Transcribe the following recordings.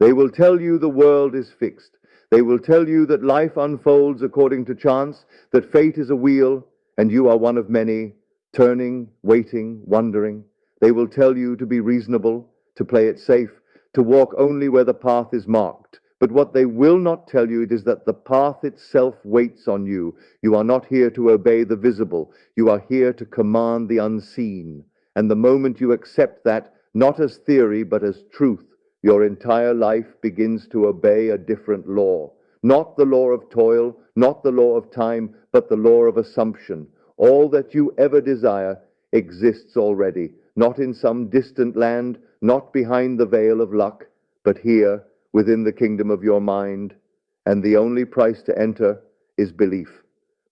They will tell you the world is fixed. They will tell you that life unfolds according to chance, that fate is a wheel, and you are one of many, turning, waiting, wondering. They will tell you to be reasonable, to play it safe, to walk only where the path is marked. But what they will not tell you is that the path itself waits on you. You are not here to obey the visible. You are here to command the unseen. And the moment you accept that, not as theory, but as truth, your entire life begins to obey a different law. Not the law of toil, not the law of time, but the law of assumption. All that you ever desire exists already, not in some distant land, not behind the veil of luck, but here, within the kingdom of your mind. And the only price to enter is belief.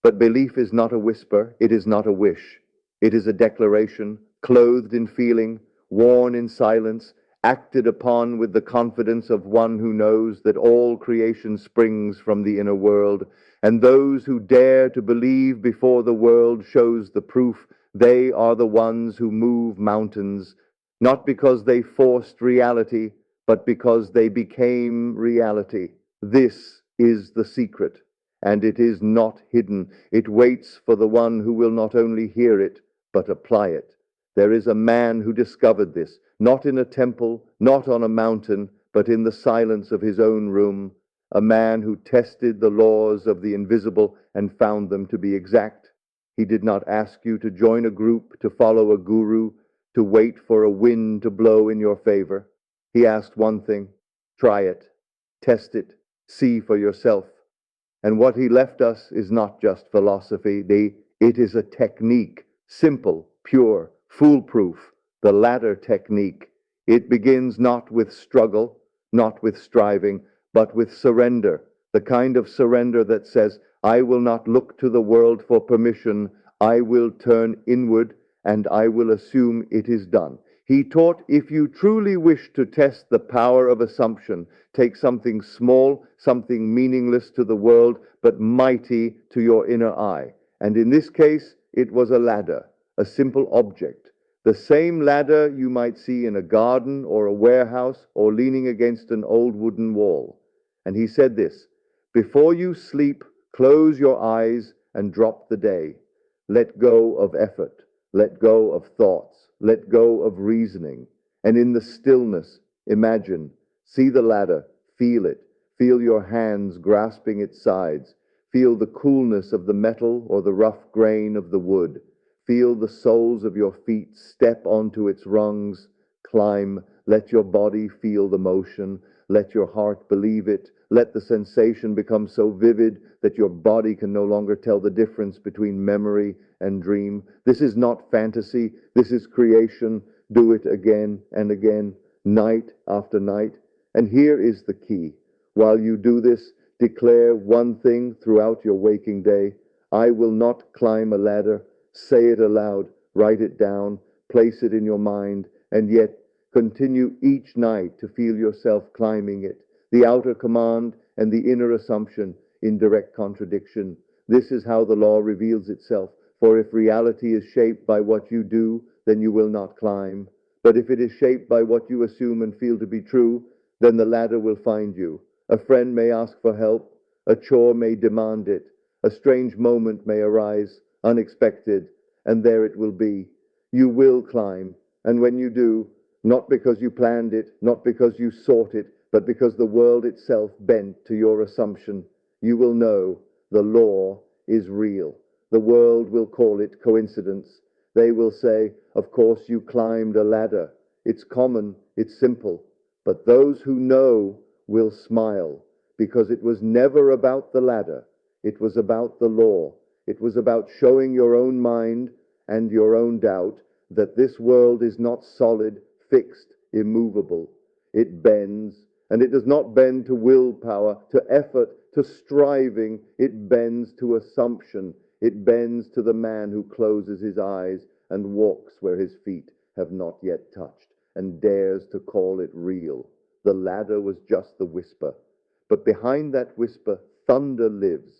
But belief is not a whisper, it is not a wish. It is a declaration, clothed in feeling, worn in silence, acted upon with the confidence of one who knows that all creation springs from the inner world, and those who dare to believe before the world shows the proof, they are the ones who move mountains, not because they forced reality, but because they became reality. This is the secret, and it is not hidden. It waits for the one who will not only hear it, but apply it. There is a man who discovered this, not in a temple, not on a mountain, but in the silence of his own room, a man who tested the laws of the invisible and found them to be exact. He did not ask you to join a group, to follow a guru, to wait for a wind to blow in your favor. He asked one thing: try it, test it, see for yourself. And what he left us is not just philosophy, it is a technique, simple, pure, foolproof, the ladder technique. It begins not with struggle, not with striving, but with surrender, the kind of surrender that says, I will not look to the world for permission, I will turn inward, and I will assume it is done. He taught, if you truly wish to test the power of assumption, take something small, something meaningless to the world, but mighty to your inner eye. And in this case, it was a ladder, a simple object. The same ladder you might see in a garden or a warehouse or leaning against an old wooden wall. And he said this: before you sleep, close your eyes and drop the day. Let go of effort. Let go of thoughts. Let go of reasoning. And in the stillness, imagine, see the ladder, feel it. Feel your hands grasping its sides. Feel the coolness of the metal or the rough grain of the wood. Feel the soles of your feet step onto its rungs. Climb. Let your body feel the motion. Let your heart believe it. Let the sensation become so vivid that your body can no longer tell the difference between memory and dream. This is not fantasy. This is creation. Do it again and again, night after night. And here is the key. While you do this, declare one thing throughout your waking day: I will not climb a ladder. Say it aloud, write it down, place it in your mind, and yet continue each night to feel yourself climbing it. The outer command and the inner assumption in direct contradiction. This is how the law reveals itself. For if reality is shaped by what you do, then you will not climb. But if it is shaped by what you assume and feel to be true, then the ladder will find you. A friend may ask for help. A chore may demand it. A strange moment may arise, unexpected, and there it will be. You will climb, and when you do, not because you planned it, not because you sought it, but because the world itself bent to your assumption, you will know the law is real. The world will call it coincidence. They will say, of course you climbed a ladder. It's common, it's simple. But those who know will smile, because it was never about the ladder. It was about the law. It was about showing your own mind and your own doubt that this world is not solid, fixed, immovable. It bends, and it does not bend to willpower, to effort, to striving. It bends to assumption. It bends to the man who closes his eyes and walks where his feet have not yet touched and dares to call it real. The ladder was just the whisper, but behind that whisper, thunder lives.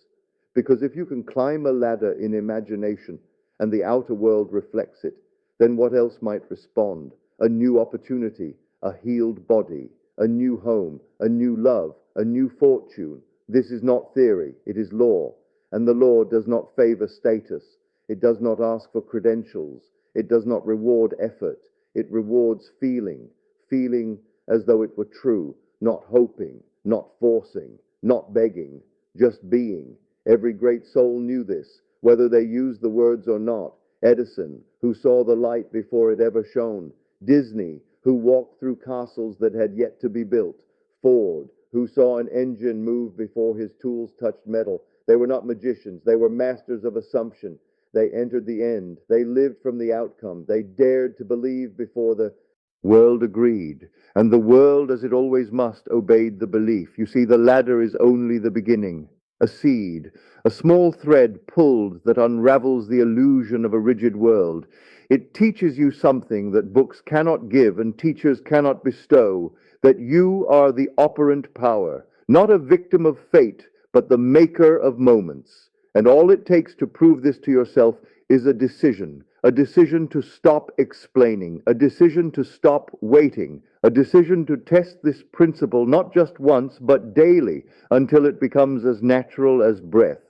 Because if you can climb a ladder in imagination and the outer world reflects it, then what else might respond? A new opportunity, a healed body, a new home, a new love, a new fortune. This is not theory, it is law. And the law does not favor status. It does not ask for credentials. It does not reward effort. It rewards feeling, feeling as though it were true, not hoping, not forcing, not begging, just being. Every great soul knew this, whether they used the words or not. Edison, who saw the light before it ever shone. Disney, who walked through castles that had yet to be built. Ford, who saw an engine move before his tools touched metal. They were not magicians. They were masters of assumption. They entered the end. They lived from the outcome. They dared to believe before the world agreed. And the world, as it always must, obeyed the belief. You see, the ladder is only the beginning. A seed, a small thread pulled that unravels the illusion of a rigid world. It teaches you something that books cannot give and teachers cannot bestow, that you are the operant power, not a victim of fate, but the maker of moments. And all it takes to prove this to yourself is a decision to stop explaining, a decision to stop waiting, a decision to test this principle not just once, but daily, until it becomes as natural as breath.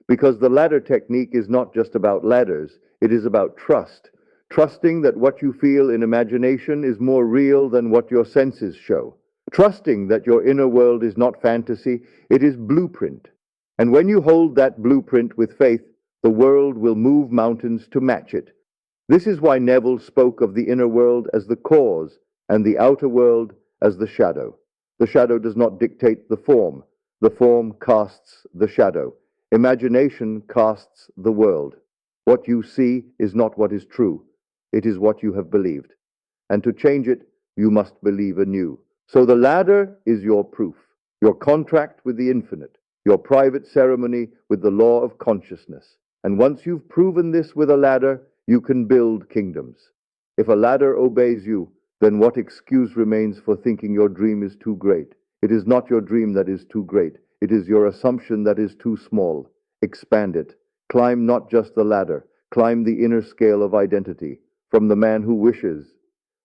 Because the ladder technique is not just about ladders, it is about trust. Trusting that what you feel in imagination is more real than what your senses show. Trusting that your inner world is not fantasy, it is blueprint. And when you hold that blueprint with faith, the world will move mountains to match it. This is why Neville spoke of the inner world as the cause and the outer world as the shadow. The shadow does not dictate the form casts the shadow. Imagination casts the world. What you see is not what is true. It is what you have believed. And to change it, you must believe anew. So the ladder is your proof, your contract with the infinite, your private ceremony with the law of consciousness. And once you've proven this with a ladder, you can build kingdoms. If a ladder obeys you, then what excuse remains for thinking your dream is too great? It is not your dream that is too great. It is your assumption that is too small. Expand it. Climb not just the ladder. Climb the inner scale of identity. From the man who wishes,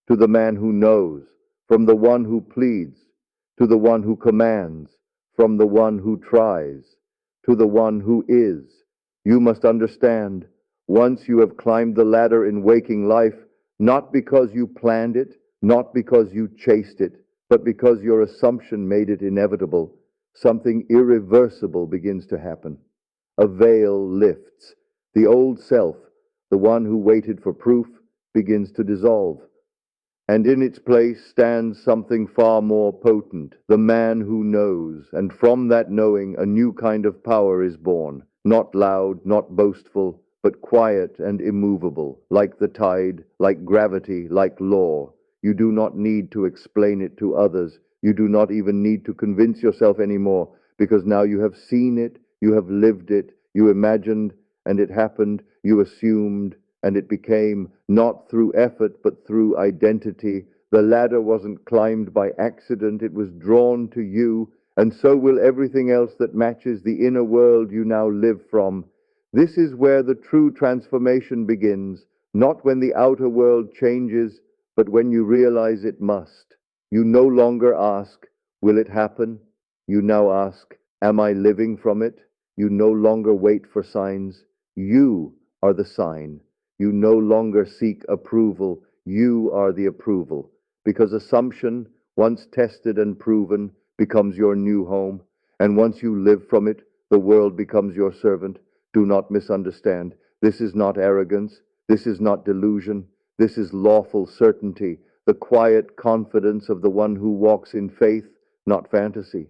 to the man who knows, from the one who pleads, to the one who commands, from the one who tries, to the one who is. You must understand, once you have climbed the ladder in waking life, not because you planned it, not because you chased it, but because your assumption made it inevitable, something irreversible begins to happen. A veil lifts. The old self, the one who waited for proof, begins to dissolve. And in its place stands something far more potent, the man who knows, and from that knowing a new kind of power is born, not loud, not boastful, but quiet and immovable, like the tide, like gravity, like law. You do not need to explain it to others. You do not even need to convince yourself anymore, because now you have seen it, you have lived it, you imagined, and it happened, you assumed, and it became, not through effort, but through identity. The ladder wasn't climbed by accident, it was drawn to you, and so will everything else that matches the inner world you now live from. This is where the true transformation begins, not when the outer world changes, but when you realize it must. You no longer ask, will it happen? You now ask, am I living from it? You no longer wait for signs. You are the sign. You no longer seek approval. You are the approval. Because assumption, once tested and proven, becomes your new home. And once you live from it, the world becomes your servant. Do not misunderstand. This is not arrogance. This is not delusion. This is lawful certainty, the quiet confidence of the one who walks in faith, not fantasy.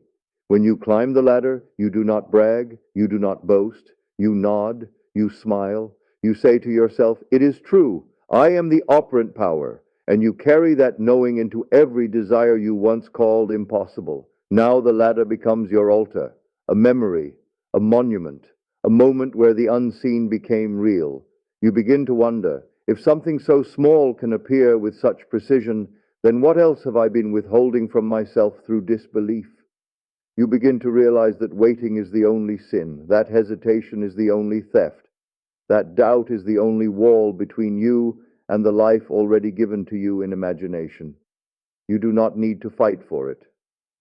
When you climb the ladder, you do not brag, you do not boast, you nod, you smile, you say to yourself, it is true, I am the operant power, and you carry that knowing into every desire you once called impossible. Now the ladder becomes your altar, a memory, a monument, a moment where the unseen became real. You begin to wonder, if something so small can appear with such precision, then what else have I been withholding from myself through disbelief? You begin to realize that waiting is the only sin, that hesitation is the only theft, that doubt is the only wall between you and the life already given to you in imagination. You do not need to fight for it.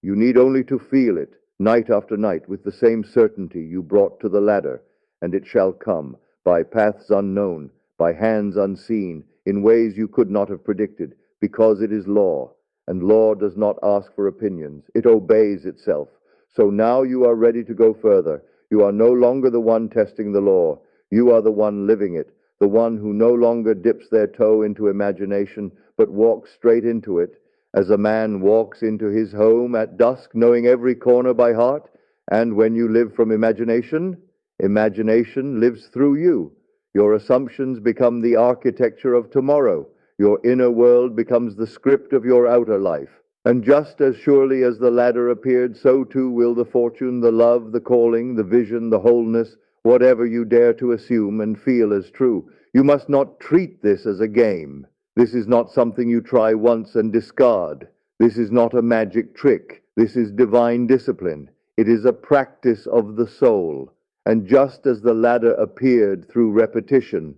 You need only to feel it, night after night, with the same certainty you brought to the ladder, and it shall come, by paths unknown, by hands unseen, in ways you could not have predicted, because it is law, and law does not ask for opinions. It obeys itself. So now you are ready to go further. You are no longer the one testing the law. You are the one living it, the one who no longer dips their toe into imagination, but walks straight into it, as a man walks into his home at dusk, knowing every corner by heart. And when you live from imagination, imagination lives through you. Your assumptions become the architecture of tomorrow. Your inner world becomes the script of your outer life. And just as surely as the ladder appeared, so too will the fortune, the love, the calling, the vision, the wholeness, whatever you dare to assume and feel as true. You must not treat this as a game. This is not something you try once and discard. This is not a magic trick. This is divine discipline. It is a practice of the soul. And just as the ladder appeared through repetition,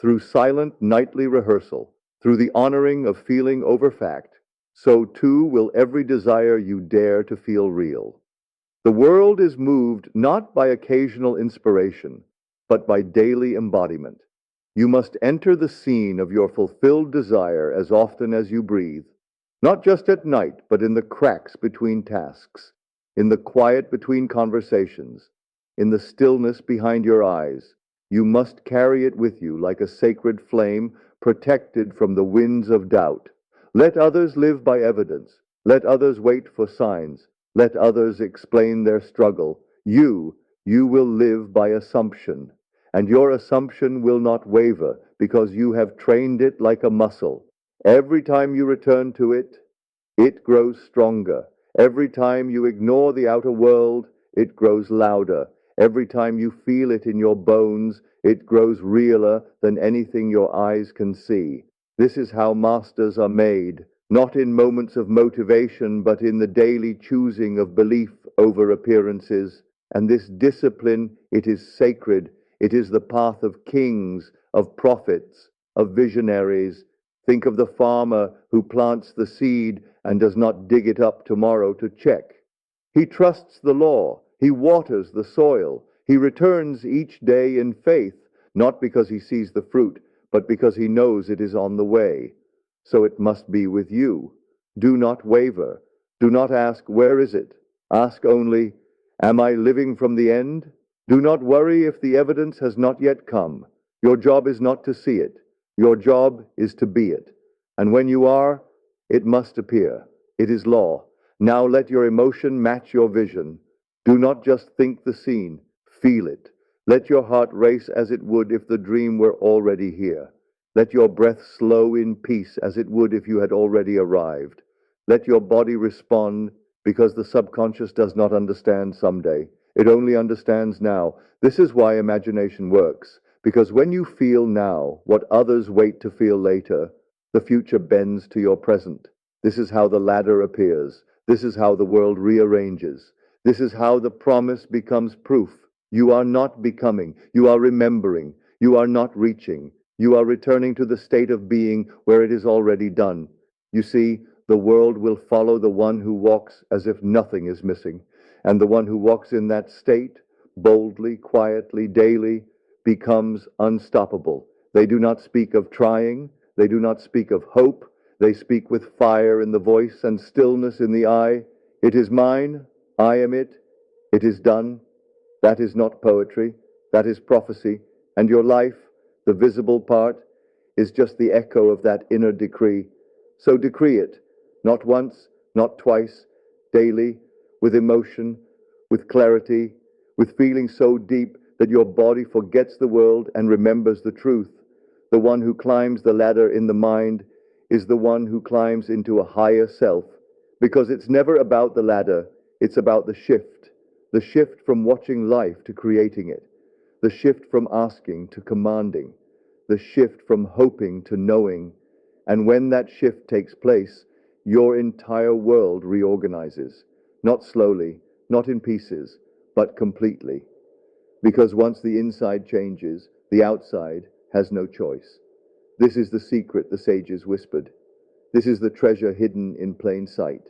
through silent nightly rehearsal, through the honoring of feeling over fact, so too will every desire you dare to feel real. The world is moved not by occasional inspiration, but by daily embodiment. You must enter the scene of your fulfilled desire as often as you breathe, not just at night, but in the cracks between tasks, in the quiet between conversations, in the stillness behind your eyes. You must carry it with you like a sacred flame, protected from the winds of doubt. Let others live by evidence. Let others wait for signs. Let others explain their struggle. You will live by assumption. And your assumption will not waver, because you have trained it like a muscle. Every time you return to it, it grows stronger. Every time you ignore the outer world, it grows louder. Every time you feel it in your bones, it grows realer than anything your eyes can see. This is how masters are made, not in moments of motivation, but in the daily choosing of belief over appearances. And this discipline, it is sacred. It is the path of kings, of prophets, of visionaries. Think of the farmer who plants the seed and does not dig it up tomorrow to check. He trusts the law. He waters the soil. He returns each day in faith, not because he sees the fruit, but because he knows it is on the way. So it must be with you. Do not waver. Do not ask, where is it? Ask only, am I living from the end? Do not worry if the evidence has not yet come. Your job is not to see it. Your job is to be it. And when you are, it must appear. It is law. Now let your emotion match your vision. Do not just think the scene. Feel it. Let your heart race as it would if the dream were already here. Let your breath slow in peace as it would if you had already arrived. Let your body respond, because the subconscious does not understand someday. It only understands now. This is why imagination works, because when you feel now what others wait to feel later, the future bends to your present. This is how the ladder appears. This is how the world rearranges. This is how the promise becomes proof. You are not becoming. You are remembering. You are not reaching. You are returning to the state of being where it is already done. You see, the world will follow the one who walks as if nothing is missing. And the one who walks in that state, boldly, quietly, daily, becomes unstoppable. They do not speak of trying. They do not speak of hope. They speak with fire in the voice and stillness in the eye. It is mine. I am it. It is done. That is not poetry. That is prophecy. And your life, the visible part, is just the echo of that inner decree. So decree it, not once, not twice, daily, with emotion, with clarity, with feeling so deep that your body forgets the world and remembers the truth. The one who climbs the ladder in the mind is the one who climbs into a higher self, because it's never about the ladder, it's about the shift from watching life to creating it, the shift from asking to commanding, the shift from hoping to knowing. And when that shift takes place, your entire world reorganizes, not slowly, not in pieces, but completely. Because once the inside changes, the outside has no choice. This is the secret the sages whispered. This is the treasure hidden in plain sight.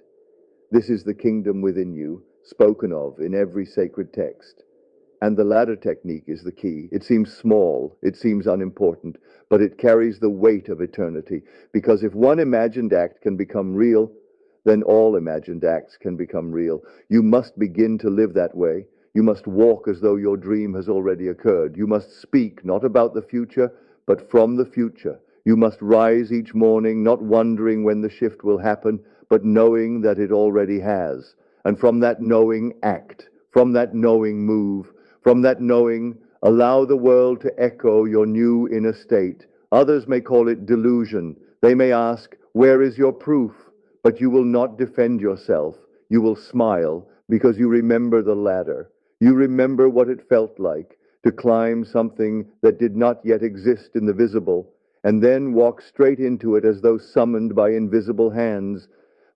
This is the kingdom within you, spoken of in every sacred text. And the ladder technique is the key. It seems small, it seems unimportant, but it carries the weight of eternity. Because if one imagined act can become real, then all imagined acts can become real. You must begin to live that way. You must walk as though your dream has already occurred. You must speak not about the future, but from the future. You must rise each morning not wondering when the shift will happen, but knowing that it already has. And from that knowing, act. From that knowing, move. From that knowing, allow the world to echo your new inner state. Others may call it delusion. They may ask, where is your proof? But you will not defend yourself. You will smile because you remember the ladder. You remember what it felt like to climb something that did not yet exist in the visible, and then walk straight into it as though summoned by invisible hands.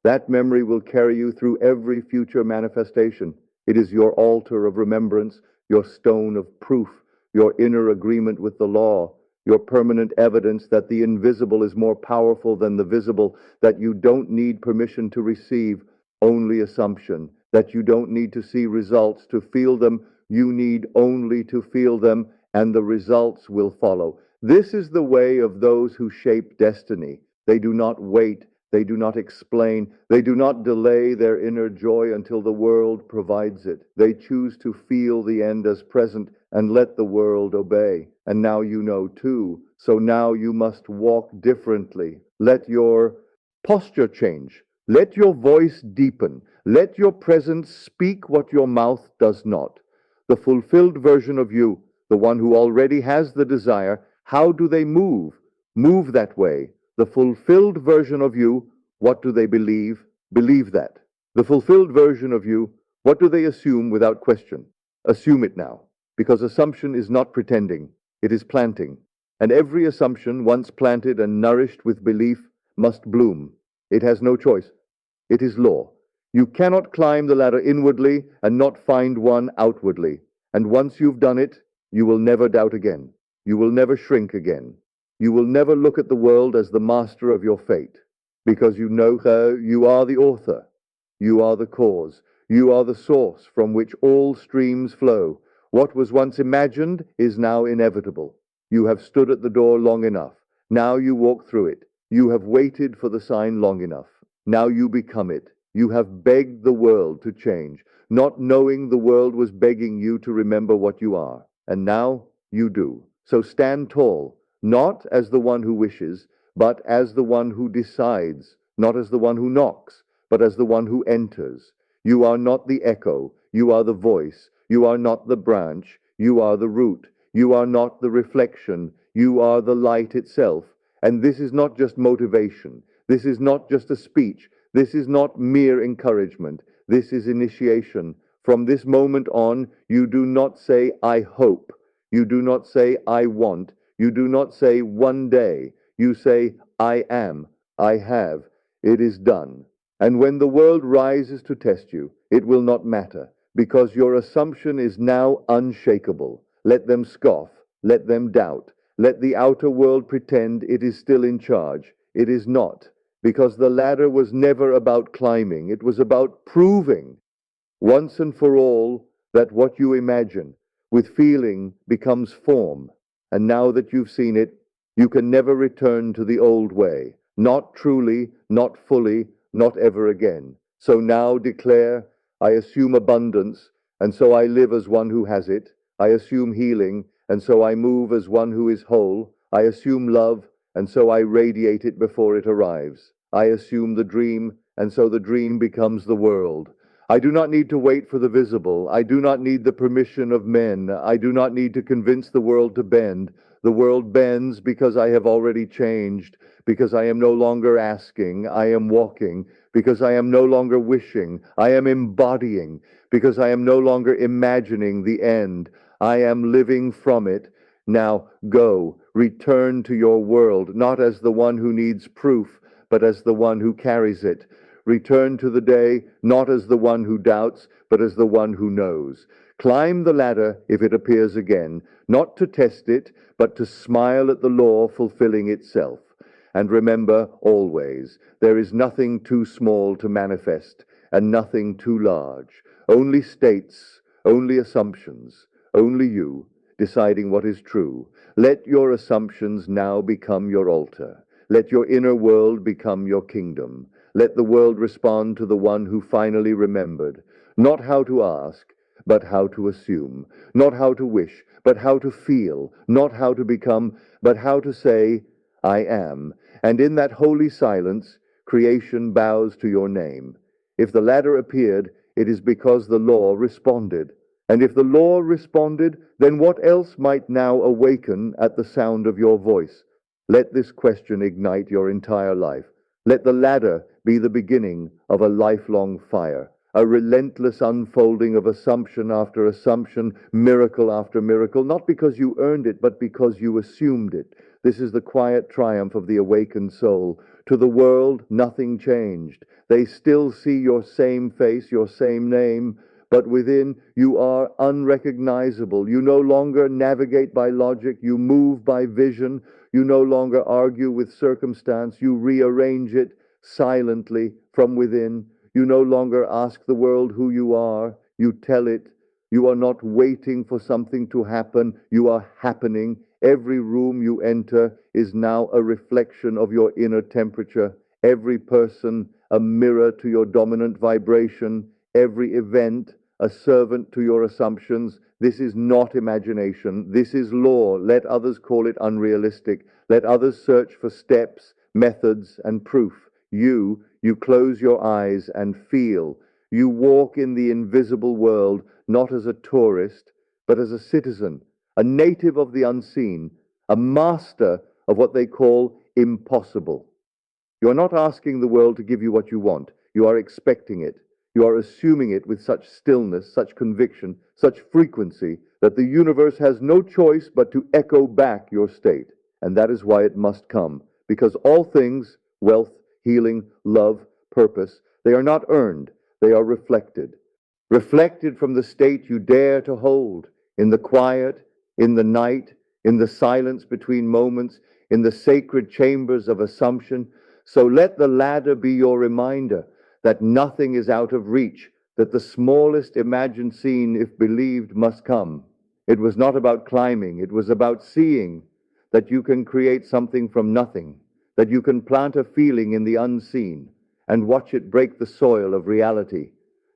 That memory will carry you through every future manifestation. It is your altar of remembrance, your stone of proof, your inner agreement with the law, your permanent evidence that the invisible is more powerful than the visible, that you don't need permission to receive, only assumption, that you don't need to see results to feel them, you need only to feel them, and the results will follow. This is the way of those who shape destiny. They do not wait, they do not explain, they do not delay their inner joy until the world provides it. They choose to feel the end as present and let the world obey. And now you know too, so now you must walk differently. Let your posture change. Let your voice deepen. Let your presence speak what your mouth does not. The fulfilled version of you, the one who already has the desire, how do they move? Move that way. The fulfilled version of you, what do they believe? Believe that. The fulfilled version of you, what do they assume without question? Assume it now, because assumption is not pretending, it is planting. And every assumption, once planted and nourished with belief, must bloom. It has no choice. It is law. You cannot climb the ladder inwardly and not find one outwardly. And once you've done it, you will never doubt again. You will never shrink again. You will never look at the world as the master of your fate, because you know you are the author. You are the cause. You are the source from which all streams flow. What was once imagined is now inevitable. You have stood at the door long enough. Now you walk through it. You have waited for the sign long enough. Now you become it. You have begged the world to change, not knowing the world was begging you to remember what you are. And now you do. So stand tall, not as the one who wishes, but as the one who decides, not as the one who knocks, but as the one who enters. You are not the echo, you are the voice. You are not the branch, you are the root. You are not the reflection, you are the light itself. And this is not just motivation. This is not just a speech. This is not mere encouragement. This is initiation. From this moment on, you do not say, I hope. You do not say, I want. You do not say, one day. You say, I am. I have. It is done. And when the world rises to test you, it will not matter, because your assumption is now unshakable. Let them scoff. Let them doubt. Let the outer world pretend it is still in charge. It is not, because the ladder was never about climbing. It was about proving once and for all that what you imagine with feeling becomes form. And now that you've seen it, you can never return to the old way. Not truly, not fully, not ever again. So now declare, I assume abundance, and so I live as one who has it. I assume healing, and so I move as one who is whole. I assume love, and so I radiate it before it arrives. I assume the dream, and so the dream becomes the world. I do not need to wait for the visible. I do not need the permission of men. I do not need to convince the world to bend. The world bends because I have already changed, because I am no longer asking, I am walking, because I am no longer wishing, I am embodying, because I am no longer imagining the end. I am living from it. Now go, return to your world, not as the one who needs proof, but as the one who carries it. Return to the day, not as the one who doubts, but as the one who knows. Climb the ladder if it appears again, not to test it, but to smile at the law fulfilling itself. And remember always, there is nothing too small to manifest, and nothing too large. Only states, only assumptions, only you, deciding what is true. Let your assumptions now become your altar. Let your inner world become your kingdom. Let the world respond to the one who finally remembered, not how to ask, but how to assume, not how to wish, but how to feel, not how to become, but how to say, I am. And in that holy silence, creation bows to your name. If the ladder appeared, it is because the law responded. And if the law responded, then what else might now awaken at the sound of your voice? Let this question ignite your entire life. Let the ladder be the beginning of a lifelong fire, a relentless unfolding of assumption after assumption, miracle after miracle, not because you earned it, but because you assumed it. This is the quiet triumph of the awakened soul. To the world, nothing changed. They still see your same face, your same name, but within you are unrecognizable. You no longer navigate by logic, you move by vision. You no longer argue with circumstance, you rearrange it silently from within. You no longer ask the world who you are, you tell it. You are not waiting for something to happen, you are happening. Every room you enter is now a reflection of your inner temperature. Every person a mirror to your dominant vibration. Every event a servant to your assumptions. This is not imagination. This is law. Let others call it unrealistic. Let others search for steps, methods, and proof. You close your eyes and feel. You walk in the invisible world, not as a tourist, but as a citizen, a native of the unseen, a master of what they call impossible. You are not asking the world to give you what you want. You are expecting it. You are assuming it with such stillness, such conviction, such frequency, that the universe has no choice but to echo back your state. And that is why it must come. Because all things, wealth, healing, love, purpose, they are not earned. They are reflected. Reflected from the state you dare to hold, in the quiet, in the night, in the silence between moments, in the sacred chambers of assumption. So let the ladder be your reminder that nothing is out of reach, that the smallest imagined scene, if believed, must come. It was not about climbing, it was about seeing that you can create something from nothing, that you can plant a feeling in the unseen and watch it break the soil of reality.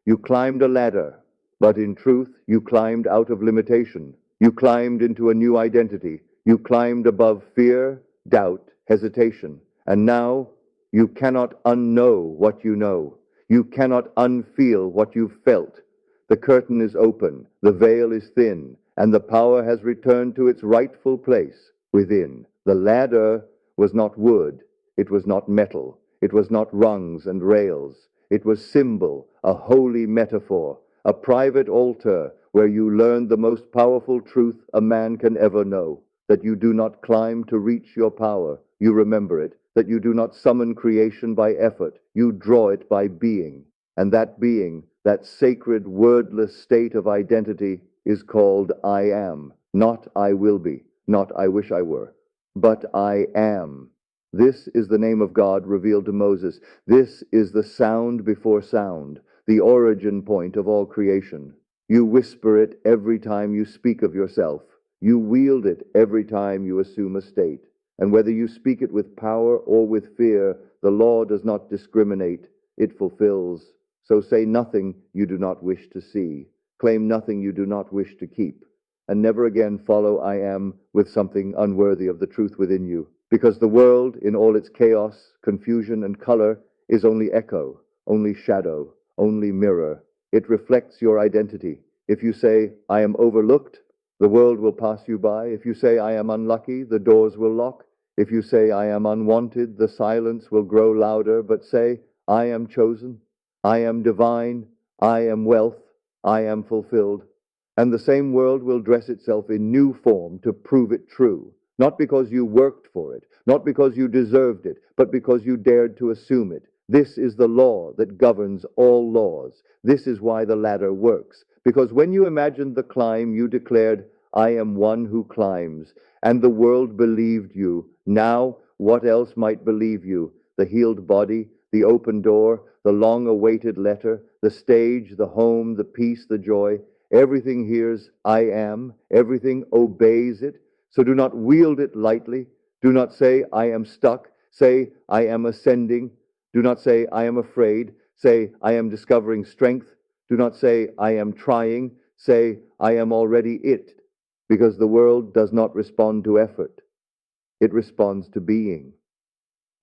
You climbed a ladder, but in truth, you climbed out of limitation. You climbed into a new identity. You climbed above fear, doubt, hesitation. And now you cannot unknow what you know. You cannot unfeel what you've felt. The curtain is open, the veil is thin, and the power has returned to its rightful place within. The ladder was not wood, it was not metal, it was not rungs and rails. It was symbol, a holy metaphor, a private altar where you learned the most powerful truth a man can ever know, that you do not climb to reach your power, you remember it, that you do not summon creation by effort, you draw it by being. And that being, that sacred wordless state of identity, is called I am, not I will be, not I wish I were, but I am. This is the name of God revealed to Moses. This is the sound before sound, the origin point of all creation. You whisper it every time you speak of yourself. You wield it every time you assume a state. And whether you speak it with power or with fear, the law does not discriminate. It fulfills. So say nothing you do not wish to see. Claim nothing you do not wish to keep. And never again follow I am with something unworthy of the truth within you. Because the world, in all its chaos, confusion, and color, is only echo, only shadow, only mirror. It reflects your identity. If you say, I am overlooked, the world will pass you by. If you say, I am unlucky, the doors will lock. If you say, I am unwanted, the silence will grow louder. But say, I am chosen, I am divine, I am wealth, I am fulfilled. And the same world will dress itself in new form to prove it true. Not because you worked for it, not because you deserved it, but because you dared to assume it. This is the law that governs all laws. This is why the ladder works. Because when you imagined the climb, you declared, I am one who climbs. And the world believed you. Now, what else might believe you? The healed body, the open door, the long-awaited letter, the stage, the home, the peace, the joy. Everything hears, I am. Everything obeys it. So do not wield it lightly. Do not say, I am stuck. Say, I am ascending. Do not say, I am afraid. Say, I am discovering strength. Do not say, I am trying. Say, I am already it. Because the world does not respond to effort. It responds to being.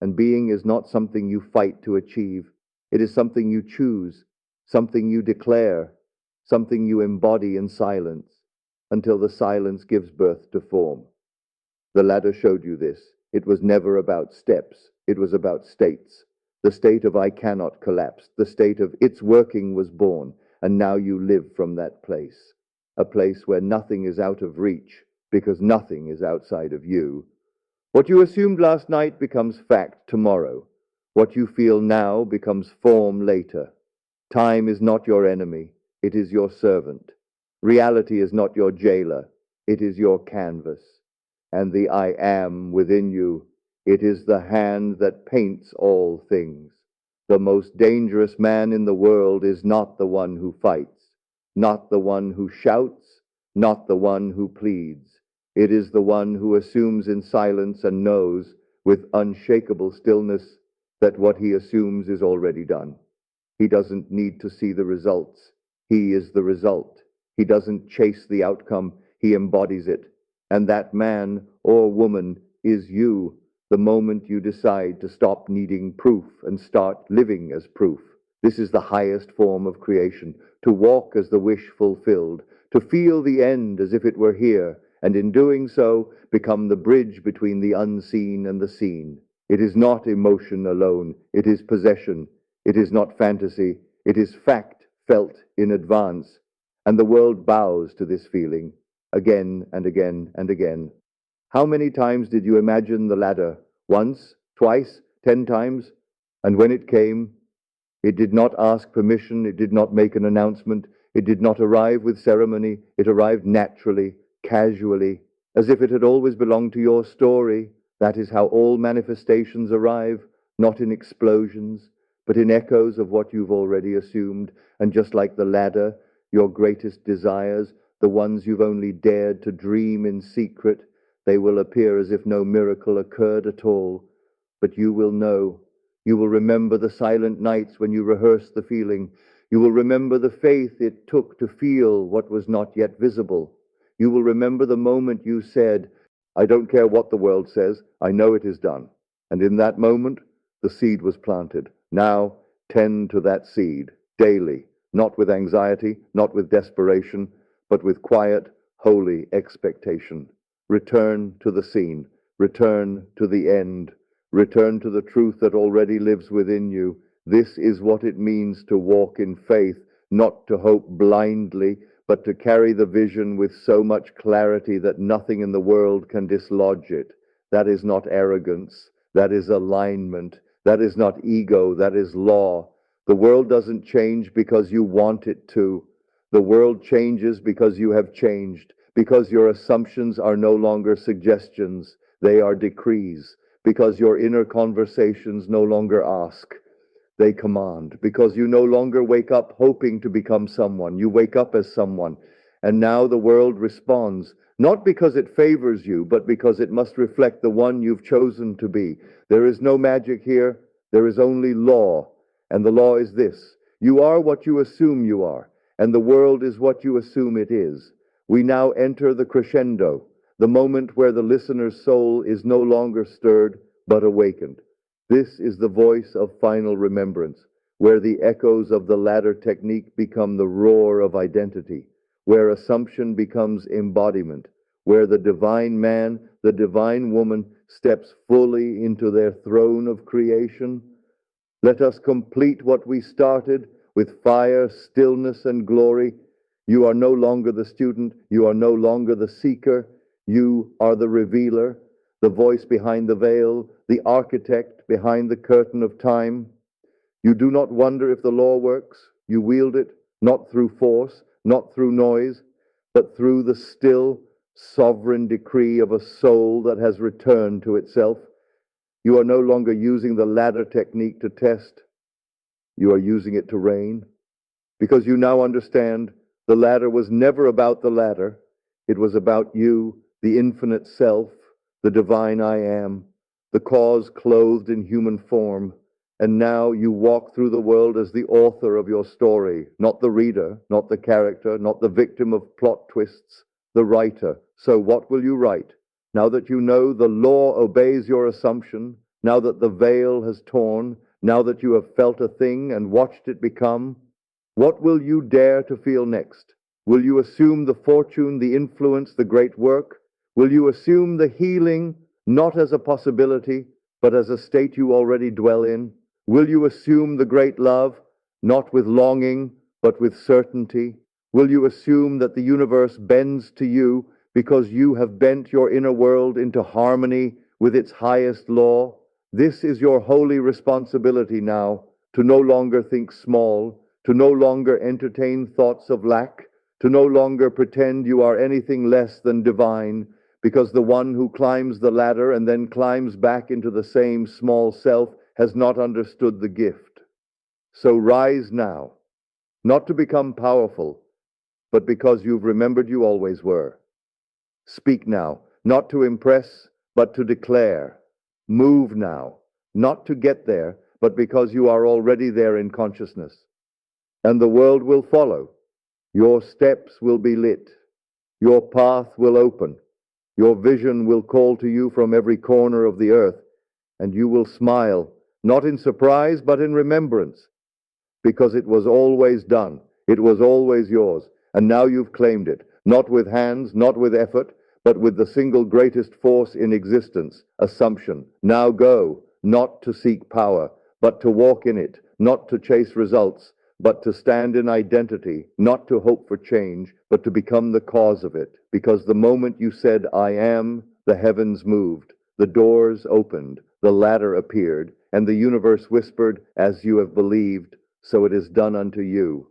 And being is not something you fight to achieve. It is something you choose, something you declare, something you embody in silence, until the silence gives birth to form. The ladder showed you this. It was never about steps. It was about states. The state of I cannot collapse. The state of it's working was born, and now you live from that place. A place where nothing is out of reach, because nothing is outside of you. What you assumed last night becomes fact tomorrow. What you feel now becomes form later. Time is not your enemy. It is your servant. Reality is not your jailer. It is your canvas. And the I am within you, it is the hand that paints all things. The most dangerous man in the world is not the one who fights, not the one who shouts, not the one who pleads. It is the one who assumes in silence and knows with unshakable stillness that what he assumes is already done. He doesn't need to see the results. He is the result. He doesn't chase the outcome. He embodies it. And that man or woman is you the moment you decide to stop needing proof and start living as proof. This is the highest form of creation, to walk as the wish fulfilled, to feel the end as if it were here, and in doing so, become the bridge between the unseen and the seen. It is not emotion alone. It is possession. It is not fantasy. It is fact felt in advance. And the world bows to this feeling again and again and again. How many times did you imagine the ladder? Once, twice, 10 times? And when it came, it did not ask permission. It did not make an announcement. It did not arrive with ceremony. It arrived naturally, casually, as if it had always belonged to your story. That is how all manifestations arrive, not in explosions, but in echoes of what you've already assumed. And just like the ladder, your greatest desires, the ones you've only dared to dream in secret, they will appear as if no miracle occurred at all. But you will know. You will remember the silent nights when you rehearsed the feeling. You will remember the faith it took to feel what was not yet visible. You will remember the moment you said, I don't care what the world says, I know it is done. And in that moment, the seed was planted. Now, tend to that seed daily, not with anxiety, not with desperation, but with quiet, holy expectation. Return to the scene. Return to the end. Return to the truth that already lives within you. This is what it means to walk in faith, not to hope blindly, but to carry the vision with so much clarity that nothing in the world can dislodge it. That is not arrogance. That is alignment. That is not ego. That is law. The world doesn't change because you want it to. The world changes because you have changed, because your assumptions are no longer suggestions. They are decrees. Because your inner conversations no longer ask, they command. Because you no longer wake up hoping to become someone. You wake up as someone. And now the world responds, not because it favors you, but because it must reflect the one you've chosen to be. There is no magic here. There is only law. And the law is this. You are what you assume you are, and the world is what you assume it is. We now enter the crescendo, the moment where the listener's soul is no longer stirred, but awakened. This is the voice of final remembrance, where the echoes of the ladder technique become the roar of identity, where assumption becomes embodiment, where the divine man, the divine woman steps fully into their throne of creation. Let us complete what we started with fire, stillness, and glory. You are no longer the student. You are no longer the seeker. You are the revealer, the voice behind the veil, the architect behind the curtain of time. You do not wonder if the law works. You wield it, not through force, not through noise, but through the still, sovereign decree of a soul that has returned to itself. You are no longer using the ladder technique to test. You are using it to reign. Because you now understand the ladder was never about the ladder. It was about you, the infinite self, the divine I am, the cause clothed in human form. And now you walk through the world as the author of your story, not the reader, not the character, not the victim of plot twists, the writer. So what will you write? Now that you know the law obeys your assumption, now that the veil has torn, now that you have felt a thing and watched it become, what will you dare to feel next? Will you assume the fortune, the influence, the great work? Will you assume the healing, not as a possibility, but as a state you already dwell in? Will you assume the great love, not with longing, but with certainty? Will you assume that the universe bends to you because you have bent your inner world into harmony with its highest law? This is your holy responsibility now, to no longer think small, to no longer entertain thoughts of lack, to no longer pretend you are anything less than divine, because the one who climbs the ladder and then climbs back into the same small self has not understood the gift. So rise now, not to become powerful, but because you've remembered you always were. Speak now, not to impress, but to declare. Move now, not to get there, but because you are already there in consciousness. And the world will follow. Your steps will be lit. Your path will open. Your vision will call to you from every corner of the earth, and you will smile, not in surprise, but in remembrance, because it was always done. It was always yours, and now you've claimed it, not with hands, not with effort, but with the single greatest force in existence, assumption. Now go, not to seek power, but to walk in it, not to chase results, but to stand in identity, not to hope for change, but to become the cause of it. Because the moment you said, I am, the heavens moved, the doors opened, the ladder appeared, and the universe whispered, as you have believed, so it is done unto you.